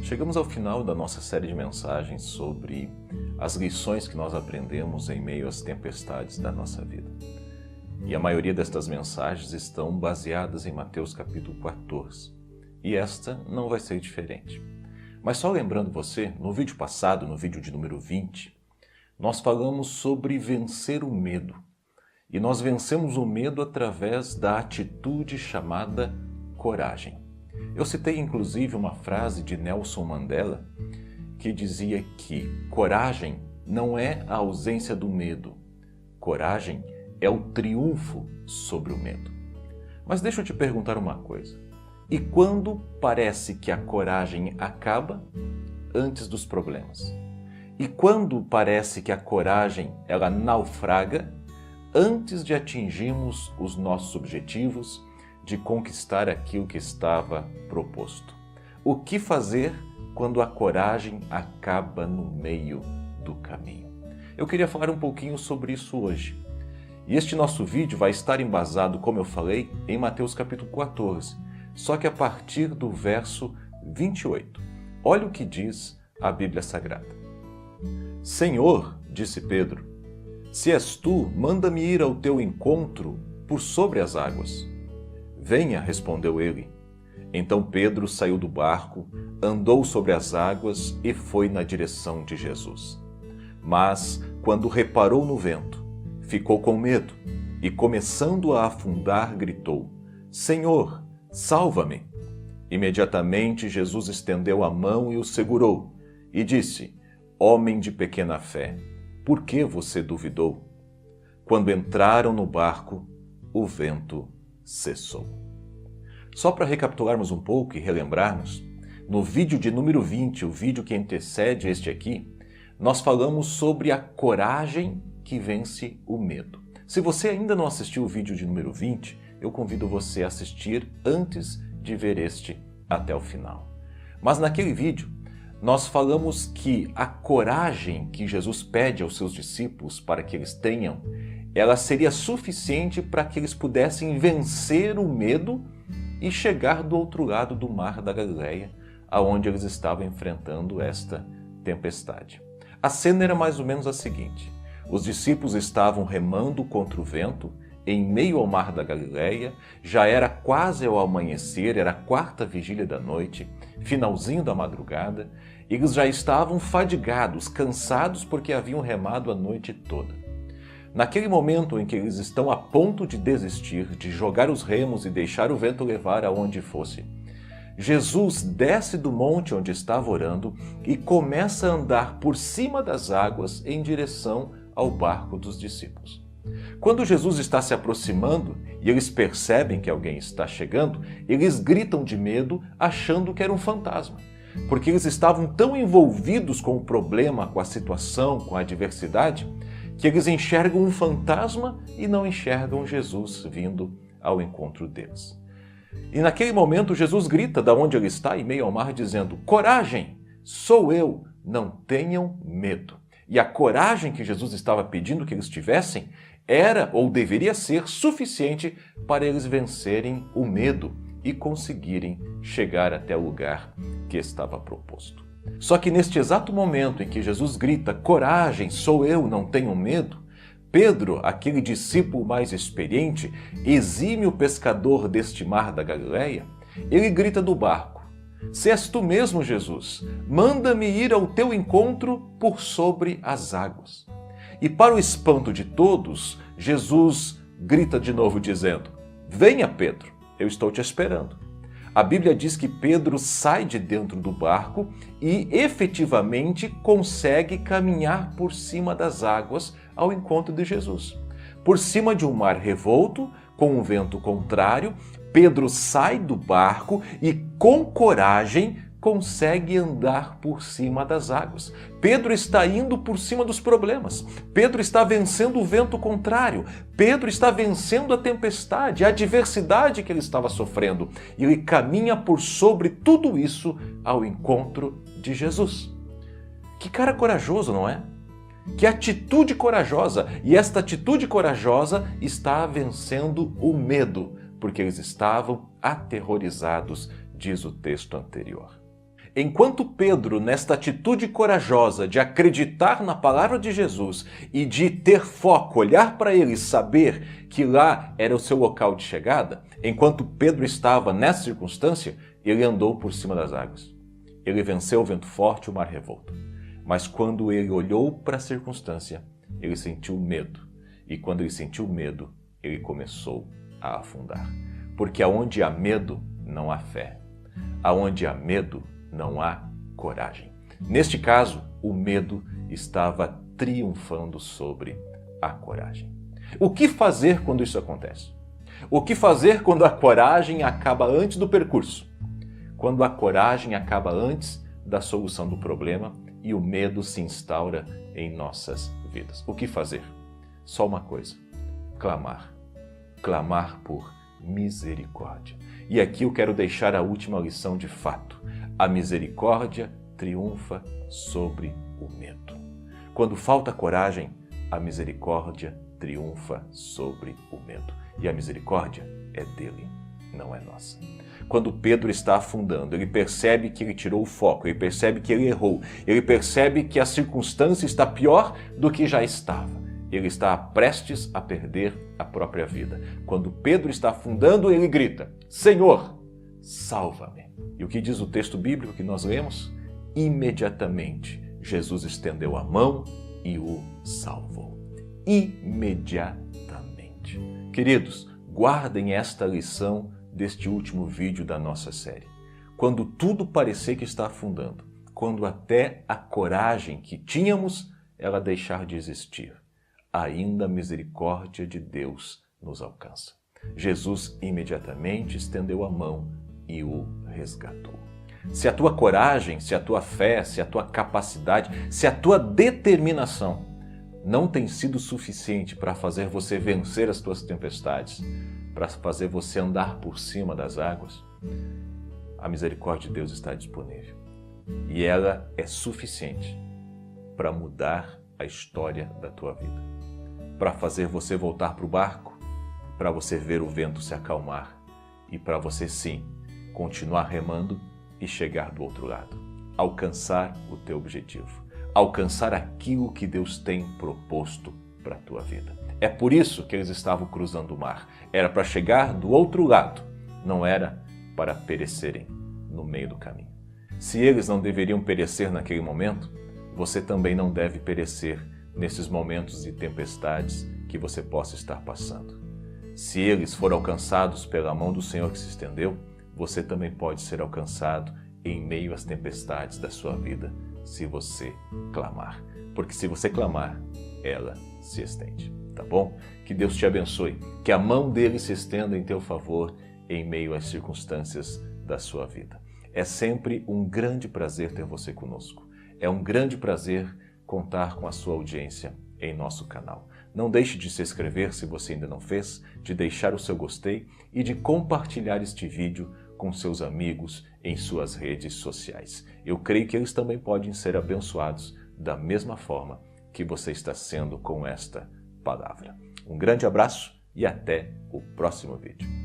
Chegamos ao final da nossa série de mensagens sobre as lições que nós aprendemos em meio às tempestades da nossa vida. E a maioria destas mensagens estão baseadas em Mateus capítulo 14. E esta não vai ser diferente. Mas só lembrando você, no vídeo passado, no vídeo de número 20, nós falamos sobre vencer o medo. E nós vencemos o medo através da atitude chamada coragem. Eu citei inclusive uma frase de Nelson Mandela que dizia que coragem não é a ausência do medo. Coragem é o triunfo sobre o medo. Mas deixa eu te perguntar uma coisa. E quando parece que a coragem acaba antes dos problemas? E quando parece que a coragem ela naufraga antes de atingirmos os nossos objetivos, de conquistar aquilo que estava proposto? O que fazer quando a coragem acaba no meio do caminho? Eu queria falar um pouquinho sobre isso hoje. E este nosso vídeo vai estar embasado, como eu falei, em Mateus capítulo 14, só que a partir do verso 28. Olha o que diz a Bíblia Sagrada. Senhor, disse Pedro, se és tu, manda-me ir ao teu encontro por sobre as águas. Venha, respondeu ele. Então Pedro saiu do barco, andou sobre as águas e foi na direção de Jesus. Mas, quando reparou no vento, ficou com medo e, começando a afundar, gritou: Senhor, salva-me! Imediatamente Jesus estendeu a mão e o segurou e disse: Homem de pequena fé, por que você duvidou? Quando entraram no barco, o vento cessou. Só para recapitularmos um pouco e relembrarmos, no vídeo de número 20, o vídeo que antecede este aqui, nós falamos sobre a coragem que vence o medo. Se você ainda não assistiu o vídeo de número 20, eu convido você a assistir antes de ver este até o final. Mas naquele vídeo, nós falamos que a coragem que Jesus pede aos seus discípulos para que eles tenham, ela seria suficiente para que eles pudessem vencer o medo e chegar do outro lado do mar da Galileia, aonde eles estavam enfrentando esta tempestade. A cena era mais ou menos a seguinte: os discípulos estavam remando contra o vento, em meio ao mar da Galileia, já era quase ao amanhecer, era a quarta vigília da noite, finalzinho da madrugada, eles já estavam fadigados, cansados porque haviam remado a noite toda. Naquele momento em que eles estão a ponto de desistir, de jogar os remos e deixar o vento levar aonde fosse, Jesus desce do monte onde estava orando e começa a andar por cima das águas em direção ao barco dos discípulos. Quando Jesus está se aproximando e eles percebem que alguém está chegando, eles gritam de medo, achando que era um fantasma, porque eles estavam tão envolvidos com o problema, com a situação, com a adversidade, que eles enxergam um fantasma e não enxergam Jesus vindo ao encontro deles. E naquele momento Jesus grita da onde ele está, em meio ao mar, dizendo: Coragem, sou eu, não tenham medo. E a coragem que Jesus estava pedindo que eles tivessem era ou deveria ser suficiente para eles vencerem o medo e conseguirem chegar até o lugar que estava proposto. Só que neste exato momento em que Jesus grita: Coragem, sou eu, não tenham medo, Pedro, aquele discípulo mais experiente, exímio pescador deste mar da Galileia, ele grita do barco: Se és tu mesmo, Jesus, manda-me ir ao teu encontro por sobre as águas. E para o espanto de todos, Jesus grita de novo dizendo: Venha, Pedro, eu estou te esperando. A Bíblia diz que Pedro sai de dentro do barco e efetivamente consegue caminhar por cima das águas ao encontro de Jesus. Por cima de um mar revolto, com um vento contrário, Pedro sai do barco e, com coragem, consegue andar por cima das águas. Pedro está indo por cima dos problemas. Pedro está vencendo o vento contrário. Pedro está vencendo a tempestade, a adversidade que ele estava sofrendo. E ele caminha por sobre tudo isso ao encontro de Jesus. Que cara corajoso, não é? Que atitude corajosa! E esta atitude corajosa está vencendo o medo, porque eles estavam aterrorizados, diz o texto anterior. Enquanto Pedro, nesta atitude corajosa de acreditar na palavra de Jesus e de ter foco, olhar para ele e saber que lá era o seu local de chegada, enquanto Pedro estava nessa circunstância, ele andou por cima das águas. Ele venceu o vento forte e o mar revolto. Mas quando ele olhou para a circunstância, ele sentiu medo. E quando ele sentiu medo, ele começou a afundar. Porque aonde há medo, não há fé. Aonde há medo, não há coragem. Neste caso, o medo estava triunfando sobre a coragem. O que fazer quando isso acontece? O que fazer quando a coragem acaba antes do percurso? Quando a coragem acaba antes da solução do problema e o medo se instaura em nossas vidas. O que fazer? Só uma coisa: clamar. Clamar por misericórdia. E aqui eu quero deixar a última lição de fato. A misericórdia triunfa sobre o medo. Quando falta coragem, a misericórdia triunfa sobre o medo. E a misericórdia é dele, não é nossa. Quando Pedro está afundando, ele percebe que ele tirou o foco, ele percebe que ele errou, ele percebe que a circunstância está pior do que já estava. Ele está prestes a perder a própria vida. Quando Pedro está afundando, ele grita: Senhor, salva-me. E o que diz o texto bíblico que nós lemos? Imediatamente, Jesus estendeu a mão e o salvou. Imediatamente. Queridos, guardem esta lição deste último vídeo da nossa série. Quando tudo parecer que está afundando, quando até a coragem que tínhamos, ela deixar de existir, ainda a misericórdia de Deus nos alcança. Jesus imediatamente estendeu a mão e o resgatou. Se a tua coragem, se a tua fé, se a tua capacidade, se a tua determinação não tem sido suficiente para fazer você vencer as tuas tempestades, para fazer você andar por cima das águas, a misericórdia de Deus está disponível. E ela é suficiente para mudar a história da tua vida, para fazer você voltar para o barco, para você ver o vento se acalmar e para você sim continuar remando e chegar do outro lado, alcançar o teu objetivo, alcançar aquilo que Deus tem proposto para a tua vida. É por isso que eles estavam cruzando o mar. Era para chegar do outro lado, não era para perecerem no meio do caminho. Se eles não deveriam perecer naquele momento, você também não deve perecer nesses momentos de tempestades que você possa estar passando. Se eles foram alcançados pela mão do Senhor que se estendeu, você também pode ser alcançado em meio às tempestades da sua vida, se você clamar. Porque se você clamar, ela se estende, tá bom? Que Deus te abençoe, que a mão dele se estenda em teu favor em meio às circunstâncias da sua vida. É sempre um grande prazer ter você conosco. É um grande prazer contar com a sua audiência em nosso canal. Não deixe de se inscrever se você ainda não fez, de deixar o seu gostei e de compartilhar este vídeo com seus amigos em suas redes sociais. Eu creio que eles também podem ser abençoados da mesma forma que você está sendo com esta palavra. Um grande abraço e até o próximo vídeo.